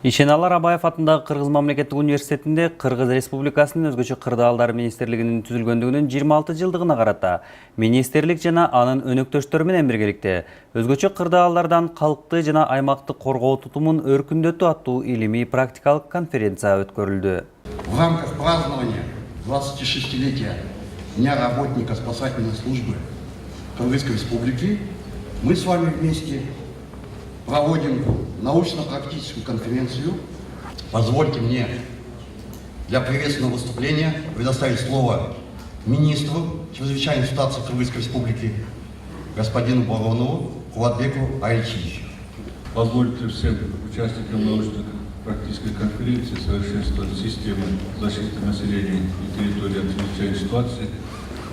Ишеналар Абаев атындагы Кыргыз мамлекеттик университетинде Кыргыз Республикасынын өзгөчө кырдаалдар министрлигинин түзүлгөндүгүнүн 26 жылдыгына карата министрлик жана анын өнөктөштөрү менен биргеликте өзгөчө кырдаалдардан калкты жана аймакты коргоо тутумун өркүндөтүү аттуу илимий практикалык конференция өткөрүлдү. В рамках празднования 26-летия Дня работника спасательной службы Кыргызской Республики мы с вами вместе проводим научно-практическую конференцию. Позвольте мне для приветственного выступления предоставить слово министру чрезвычайной ситуации Кыргызской Республики господину Боронову Кулатбеку Альчевичу. Позвольте всем участникам научно-практической конференции совершенствовать систему защиты населения и территории от чрезвычайной ситуации,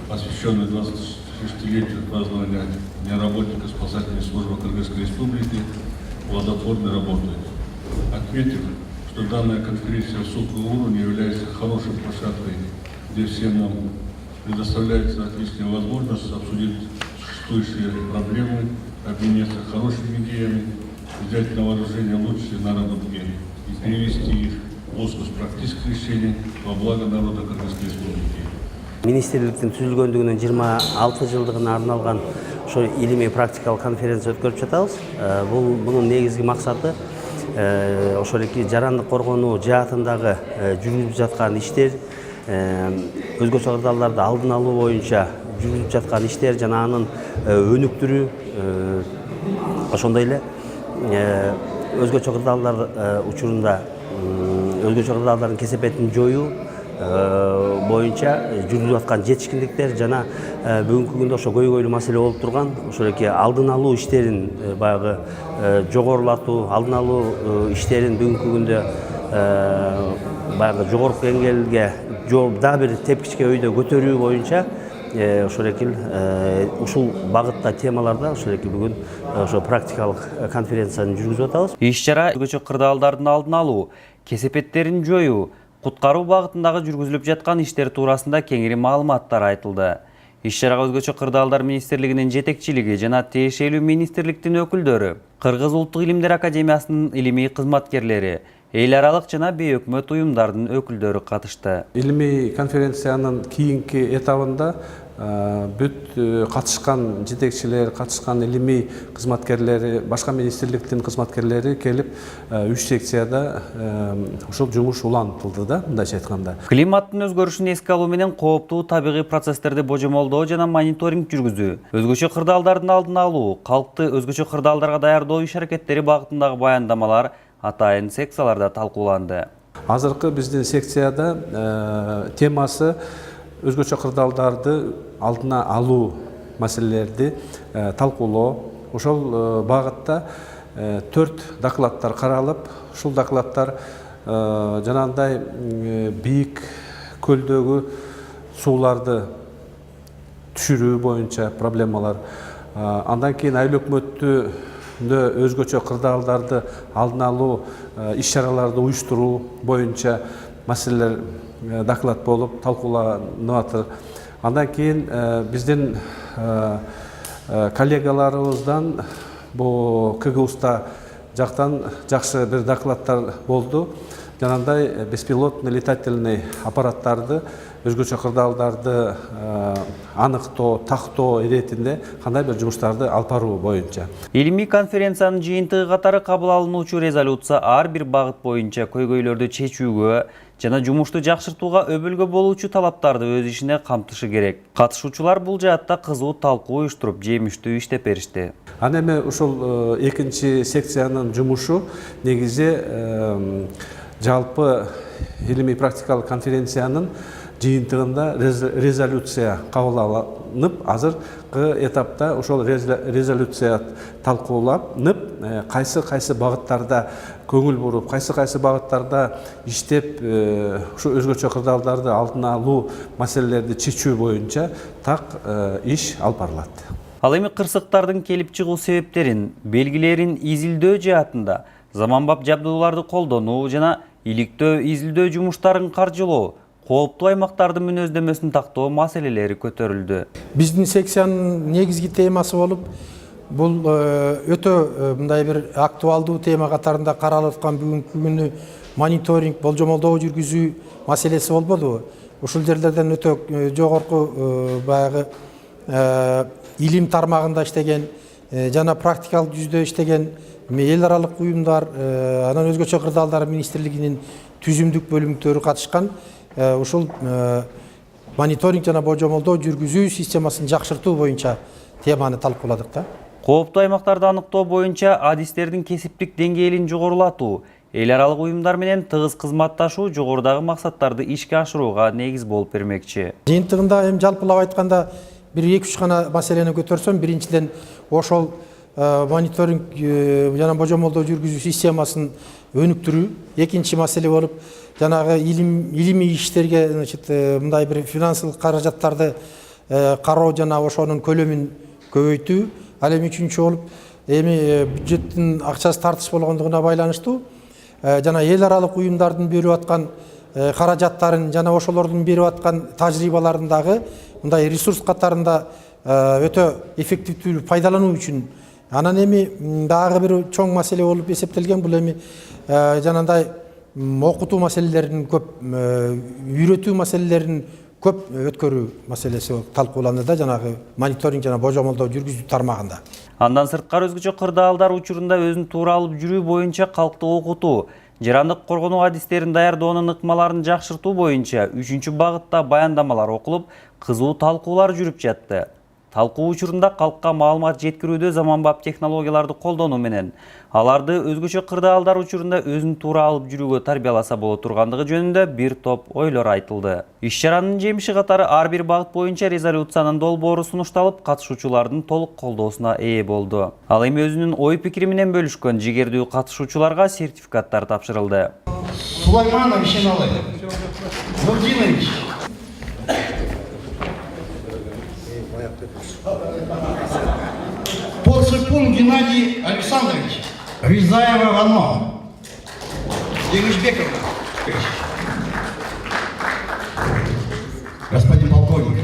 посвященную 26-летию празднования Дня работника спасательной службы Кыргызской Республики, плодотворно работает. Отметив, что данная конференция высокого уровня является хорошей площадкой, где всем нам предоставляется отличная возможность обсудить существующие проблемы, обменяться хорошими идеями, взять на вооружение лучшие наработки и перевести их в плоскость практических решений во благо народа Кыргызской Республики. Министрликтин түзүлгөндүгүнүн 26 жылдыгына арналган ошо илимий практикалык конференция өткөрүп жатабыз. Бунун негизги максаты ошол эки жарандык коргонуу жаатындагы жүргүзүлүп жаткан иштер, өзгөчө кырдаалдарды алдын алуу боюнча жүргүзүлүп жаткан иштер жана анын өнүктүрүү, ошондой эле өзгөчө кырдаалдар учурунда өзгөчө кырдаалдардын кесепетин жоюу боюнча жүргүзүлүп аткан жетишкиндиктер жана бүгүнкү күндө ошо көйгөйлүү маселе болуп турган ошол эки алдын алуу иштерин баягы жогорулатуу, алдын алуу иштерин бүгүнкү күндө баягы жогорку деңгээлге дагы бир тепкичке өйдө көтөрүү боюнча ошол эки ушул багытта темаларда ошол эки бүгүн ошо практикалык конференцияны жүргүзүп атабыз. Иш-чара өзгөчө кырдаалдардын алдын алуу, кесепеттерин жоюу, куткаруу багытындагы жүргүзүлүп жаткан иштер туурасында кеңири маалыматтар айтылды. Иш-чарага өзгөчө кырдаалдар министрлигинин жетекчилиги жана тиешелүү министрликтин өкүлдөрү, Кыргыз Улуттук Илимдер Академиясынын илимий кызматкерлери, эл аралык жана бейөкмөт уюмдардын өкүлдөрү катышты. Илимий конференциянын кийинки этабында бүт катышкан жетекчилер, катышкан илимий кызматкерлери, башка министрликтин кызматкерлери келип 3 секцияда ушул жумуш улантылды да, мындайча айтканда. Климаттын өзгөрүшүн эске алуу менен кооптуу табигый процесстерди божомолдоо жана мониторинг жүргүзүү, өзгөчө кырдаалдардын алдын алуу, калкты өзгөчө кырдаалдарга даярдоо иш-аракеттери багытындагы баяндамалар атайын секцияларда талкууланды. Азыркы биздин секцияда темасы өзгөчө кырдаалдарды алдына алуу маселелерди талкуулоо. Ошол багытта 4 докладтар каралып, ушул докладтар жанагындай бийик көлдөгү сууларды түшүрүү боюнча проблемалар, андан кийин айыл өкмөттүндө өзгөчө кырдаалдарды алдын алуу иш-чараларды уюштуруу боюнча маселелер доклад болуп талкууланып атыр. Андан кийин биздин коллегаларыбыздан бу КГУста жактан жакшы бир докладтар болду. Жанагындай беспилотный летательный аппараттарды өзгөчө кырдаалдарды аныктоо, тактоо иретинде кандай бир жумуштарды алып баруу боюнча. Илимий конференциянын жыйынтыгы катары кабыл алынуучу резолюция ар бир багыт боюнча көйгөйлөрдү чечүүгө жана жумушту жакшыртууга өбөлгө болуучу талаптарды өз ишине камтышы керек. Катышуучулар бул жаатта кызуу талкуу уюштуруп, жемиштүү иштеп беришти. Аны эми ушул экинчи секциянын жумушу негизи жалпы илимий практикалык конференциянын жыйынтыгында резолюция кабыл алынып, азыркы этапта ошол резолюция талкууланып, кайсы багыттарда көңүл буруп, кайсы багыттарда иштеп, ушу өзгөчө кырдаалдарды алдын алуу маселелерди чечүү боюнча так иш алып барылат. Ал эми кырсыктардын келип чыгуу себептерин, белгилерин изилдөө жаатында заманбап жабдууларды колдонуу жана иликтөө, изилдөө жумуштарын каржылоо, кооптуу аймактардын мүнөздөмөсүн тактоо маселелери көтөрүлдү. Биздин секциянын негизги темасы болуп Бұл өтө мындай бір актуалдуу тема катарында каралып аткан бүгүнкү күнү мониторинг, болжомолдоо жүргүзүү маселеси болбодубу? Ушул жерлерден өтө жогорку баягы илим тармагында иштеген, жана практикалык жүзүдө иштеген эл аралык уюмдар, анан өзгөчө кырдаалдар министрлигинин түзүмдүк бөлүмдөрү катышкан. Ушул мониторинг жана болжомолдоо жүргүзүү системасын жакшыртуу боюнча теманы талкууладык да. Кооптуу аймактарды аныктоо боюнча адистердин кесиптик деңгээлин жогорулатуу, эл аралык уюмдар менен тыгыз кызматташуу жогорудагы максаттарды ишке ашырууга негиз болуп бермекчи. Жыйынтыгында эми жалпылап айтканда бир 2-3 гана маселени көтөрсөм, биринчиден ошол мониторинг жана божомолдоо жүргүзүү системасын өнүктүрүү, экинчи маселе болуп жанагы илимий иштерге мындай бир финансылык каражаттарды кароо жана ошонун көлөмүн көбөйтүү. Ал эми үчүнчү болуп эми бюджеттин акчасы тартыш болгондугуна байланыштуу жана эл аралык уюмдардын берип аткан каражаттарын жана ошолордун берип аткан тажрыйбаларын дагы мындай ресурс катарында өтө эффективдүү пайдалануу үчүн. Анан эми дагы бир чоң маселе болуп эсептелген, бул эми жанагындай окутуу маселелерин көп, үйрөтүү маселелерин көп өткөрүү маселеси талкууланды да, жанагы мониторинг жана божомолдоо жүргүзүү тармагында. Андан сырткары өзгөчө кырдаалдар учурунда өзүн туура алып жүрүү боюнча калкты окутуу, жарандык коргонуу адистерин даярдоонун ыкмаларын жакшыртуу боюнча 3-чү багытта баяндамалар окулуп, кызуу талкуулар жүрүп жатты. Талкуу учурунда калкка маалымат жеткирүүдө заманбап технологияларды колдонуу менен аларды өзгөчө кырдаалдар учурунда өзүн туура алып жүрүүгө тарбияласа боло тургандыгы жөнүндө бир топ ойлор айтылды. Иш-чаранын жемиши катары ар бир багыт боюнча резолюциянын долбоору сунушталып, катышуучулардын толук колдоосуна ээ болду. Ал эми өзүнүн ой пикири менен бөлүшкөн жигердүү катышуучуларга сертификаттар тапшырылды. Сулайманович Иналай, Нурдинович. Порцикун Геннадий Александрович. Рязаева Вано. Демишбеков. Господин полковник.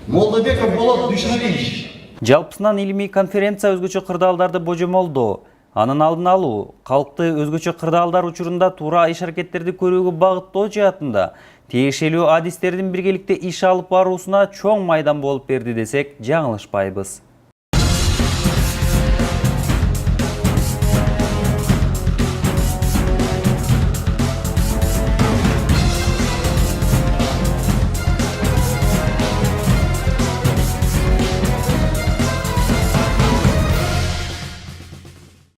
Молдобеков Болот Душнович. Жалпысынан илимий конференция өзгөчө кырдаалдарды божомолдоо, анын алдын алуу, калкты өзгөчө кырдаалдар учурунда туура иш-аракеттерди көрүүгө багыттоо жаатында тиешелүү адистердин биргеликте иш алып баруусуна чоң майдан болуп берди десек жаңылышпайбыз.